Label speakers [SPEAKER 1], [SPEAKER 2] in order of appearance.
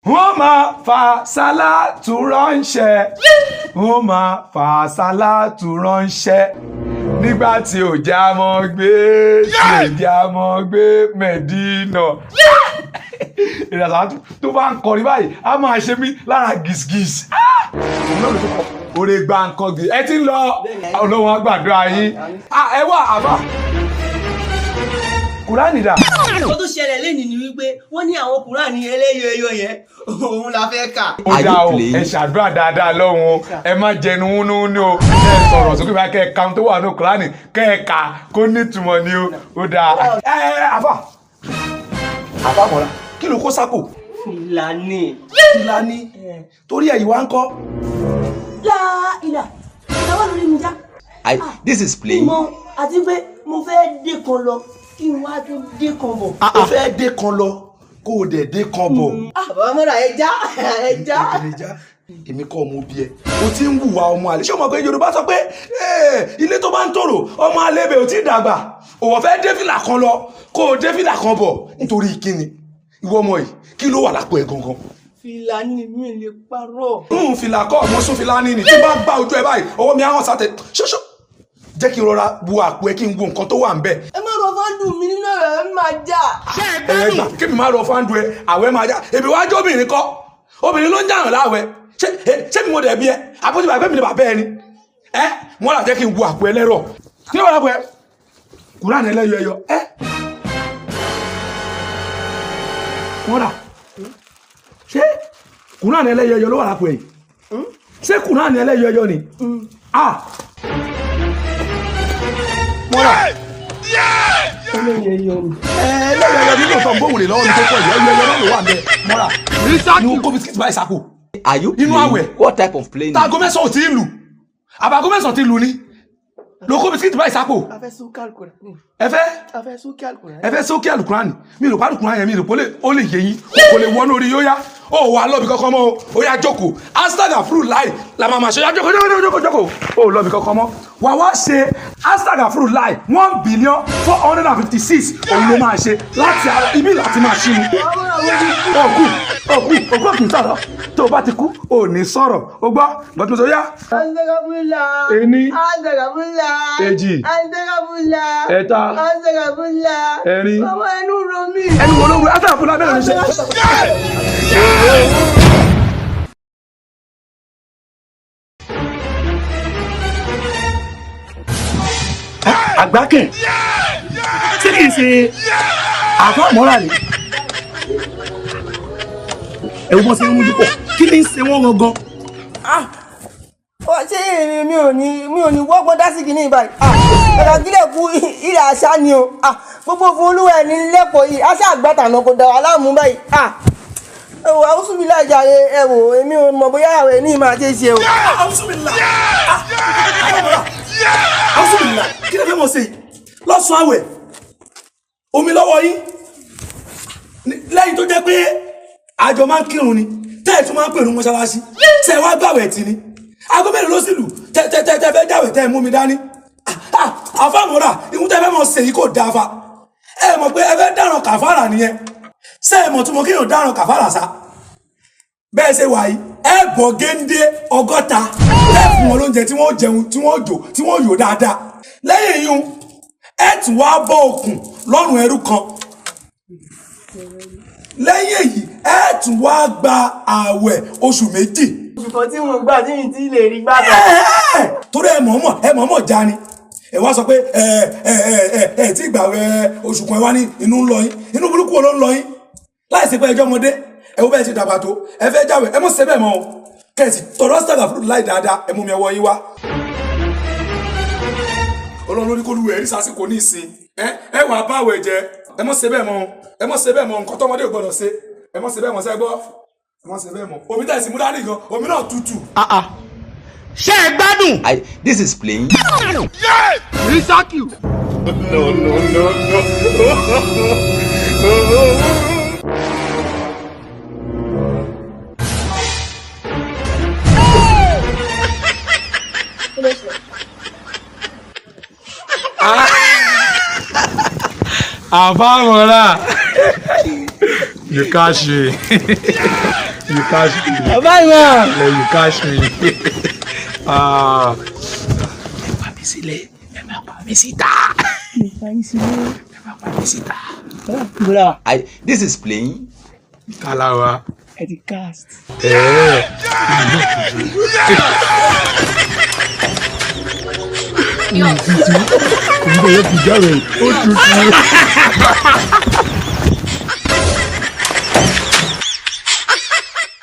[SPEAKER 1] wọ́n máa fa sálátù ránṣẹ́ wọ́n máa fa sálátù ránṣẹ́ nígbà tí ò já mọ́ gbé tí ò já mọ́ gbé Mẹ̀dínà ìrẹsà tó bá ń kọrin báyìí a máa ṣe mí lára gìsgìs oore gba nǹkan gìs ẹ ti ń lọ Ọlọ́run á gbàdúrà yín ẹ wá àbá Kùránì dà.
[SPEAKER 2] Ó tó ṣẹlẹ̀ lẹ́yìn ni wípé wọ́n ní àwọn Kùránì ẹlẹ́yọ ẹyọ yẹn òun la fẹ́ kà.
[SPEAKER 1] Ó dá o ẹ ṣàdúrà dáadáa lọ́hùn o ẹ má jẹnu wúnú ní o ẹ sọ̀rọ̀ sókè bá kẹ́ ẹ ka tó wà ní Kùránì kẹ́ ẹ kà kó nítumọ̀ ni o ó dáa. àbá mọ̀ra kí ló kó sápò. Fìlàní torí ẹ̀yìn wá ń kọ́.
[SPEAKER 2] láìlà ìdáwọ́ lórí mi já.
[SPEAKER 3] This is plain.
[SPEAKER 2] Mo àti pé mo fẹ́ dé kan lọ kí n wá tó dé kan bọ̀.
[SPEAKER 1] O fẹ́ dé kan lọ kó o dẹ̀ dé kan bọ̀.
[SPEAKER 2] Bàbá mọ́ra ẹja.
[SPEAKER 1] Èmi kọ́ ọmọ bí ẹ o ti ń wùwà ọmọ àlè ṣé o mọ̀ pé Yorùbá sọ pé ilé tó bá ń tòrò ọmọ alébẹ̀ ò tí ì dàgbà òwò fẹ́ dé fìlà kan lọ kó o dé fìlà kan bọ̀ nítorí ìkíni ìwọ ọmọ yìí kí ló wà lápò ẹ gangan.
[SPEAKER 2] Fìlàní mi lè parọ́.
[SPEAKER 1] Fìlà kọ́ ọmọ sún Fìlàní ni tí bá gbá ojú ẹ báyìí ọwọ́ mi á hàn sátẹ ṣoṣo jẹ́ kí n rọra bu àpò ẹ kí n wo nǹkan tó wà ń bẹ̀.
[SPEAKER 2] Ẹ má rọ fáńdù mi nínú ọ̀rọ̀ ẹ máa já.
[SPEAKER 1] Ẹ gbà kí mi má rọ fáńdù ẹ àwẹ̀ máa já èmi wájú obìnrin kọ́ obìnrin ló ń jàràn láwẹ̀ ṣé mi mo dẹ̀ bí ẹ àbójú bàbá mi ni bàbá ẹ ni wọ́n là jẹ́ kí n wo àpò ẹ lẹ́rọ̀ kí ló wà lápò ẹ Kùránì ẹlẹ́yọ ẹyọ wọ́n là ṣé Kùránì ẹlẹ́yọ ẹyọ ló wà lápò ẹ ṣé Kùránì ẹlẹ́yọ ẹyọ ni mọ́ra ẹlẹ́yọ nínú ọ̀tọ̀ gbóhùn lè lọ́wọ́ ní tó pọ̀ yìí ẹlẹ́yọ náà ló wà bẹ́ẹ̀ mọ́ra ní kó bisikíìtì báyìí sápò.
[SPEAKER 3] Are you playing?
[SPEAKER 1] Inú àwẹ̀.
[SPEAKER 3] What type of playing?
[SPEAKER 1] Táago mẹ́sàn-án ò tí ń lù àbágo mẹ́sàn-án ti lù ní ló kó bisikíìtì báyìí sápò.
[SPEAKER 2] A fẹ́ sókè Al-Qur'ani.
[SPEAKER 1] ẹ fẹ́ sókè Al-Qur'ani mi rò pa Al-Qur'ani yẹn mi rò pé ó lè yé yín kò lè wọnú orí yóò yá ó wà lọ́bì kankan mọ́ ó yá jókòó Astaghfirullah la máa ṣe yá jókòó ó lọ́bì kankan mọ́ wà wá ṣe Astaghfirullah 1,456 òun ló máa ṣe láti ibi láti máa ṣí ni òkú kì í sọ̀rọ̀ tó o bá ti kú ò ní sọ̀rọ̀ o gbọ́ gbọ́dọ̀ tó yá. Ení èjì ẹ̀ta ẹ̀rin ẹnu wo ló wù Astaghfirullah bẹ́ẹ̀ ló ṣe. Àgbákẹ́ ṣé kìí ṣe àfọ̀mọ́ra ni ẹ̀wọ́n bọ́ sí ń mújú pọ̀ kí ni ń ṣe wọ́n gangan.
[SPEAKER 2] Ṣé mi ò ní wọ́gbọ́n dá sí kìíní ìbáyìí ọ̀dà kílẹ̀ kú ilẹ̀ àṣà ni o gbogbo fún olúwa ẹ̀ ní lẹ́kọ̀ọ́ yìí àṣà àgbàtànà kò dà wà láàmú báyìí ẹ̀wọ̀ àwùsùnmílà jàre ẹ̀wọ̀ èmi ò mọ̀ bóyá àwẹ̀ ní ìmọ̀ àti ṣe o.
[SPEAKER 1] àwùsùnmílà kí ló fẹ́ mọ̀ sí i lọ́sàn-án àwẹ̀ omi lọ́wọ́ yín lẹ́yìn tó jẹ́ pé àjọ máa ń kírun ni tẹ́ẹ̀ tún máa ń pèrún mọ́ṣáláṣí ṣe wá gbàwẹ̀ tì ní aago mélòó ló sì lù tẹ́ẹ̀ fẹ́ jáwẹ̀ tẹ́ẹ̀ mú mi dání àfàmọ́ra ìhun tẹ́ẹ̀ fẹ́ mọ̀ ṣèyí kò dáa fa ẹ mọ̀ pé ẹ fẹ́ dáràn kàfàrà nìyẹn ṣe é mọ̀ tí mo kéèyàn dáràn kàfàrà sa bẹ́ẹ̀ ṣe wà yìí ẹ bọ̀ géńdé 100 ẹ fún wọn lóúnjẹ tí wọ́n jẹun tí wọ́n jò tí wọ́n yò dáadáa lẹ́yìn yìí ẹ tún wá bọ́ okùn lọ́rùn ẹrú kan lẹ́yìn èyí ẹ tún wá gba ààwẹ̀ oṣù 2.
[SPEAKER 2] Oṣù kan tí mo gbà tí mi ti lè rí gbàgbọ́.
[SPEAKER 1] Torí ẹ mọ̀ọ́mọ̀ já ni ẹ wá sọ pé ẹ tí gbààwẹ̀ oṣù kan ẹ wá ní inú ń lọ yín inú burúkú ló ń lọ yín láìsí pé ẹjọ́ ọmọdé ẹ wo bẹ́ẹ̀ ti dàgbà tó ẹ fẹ́ jáwẹ̀ ẹ mọ̀ ṣe bẹ́ẹ̀ mọ́ o kẹ̀sì tọrọ Astaghfirullah dáadáa ẹ mú mi ẹwọ́ yín wá. Ọlọ́run lórí kó lu ẹ̀rí sásìkò ní ìsìn ẹ wà báwẹ̀ jẹ ẹ mọ̀ ṣe bẹ́ẹ̀ mọ́ ẹ mọ̀ ṣe bẹ́ẹ̀ mọ́ nǹkan tọ́mọdé ò gbọ́dọ̀ ṣe ẹ mọ̀ ṣe bẹ́ẹ̀ mọ́ ṣe gbọ́ ẹ mọ̀ ṣe bẹ́ẹ̀ mọ́ omi tẹ̀sí mú dání gan omi náà tutù.
[SPEAKER 4] Ṣé ẹ gbádùn?
[SPEAKER 3] This is plain.
[SPEAKER 4] Rísákì.
[SPEAKER 1] No. Àbámọ̀ra you catch me.
[SPEAKER 5] You catch me.
[SPEAKER 2] Bye, man.
[SPEAKER 5] Yeah, you catch me.
[SPEAKER 3] This is playing.
[SPEAKER 5] Kalawa.
[SPEAKER 2] Ẹ ti cast.
[SPEAKER 5] Ó tutù.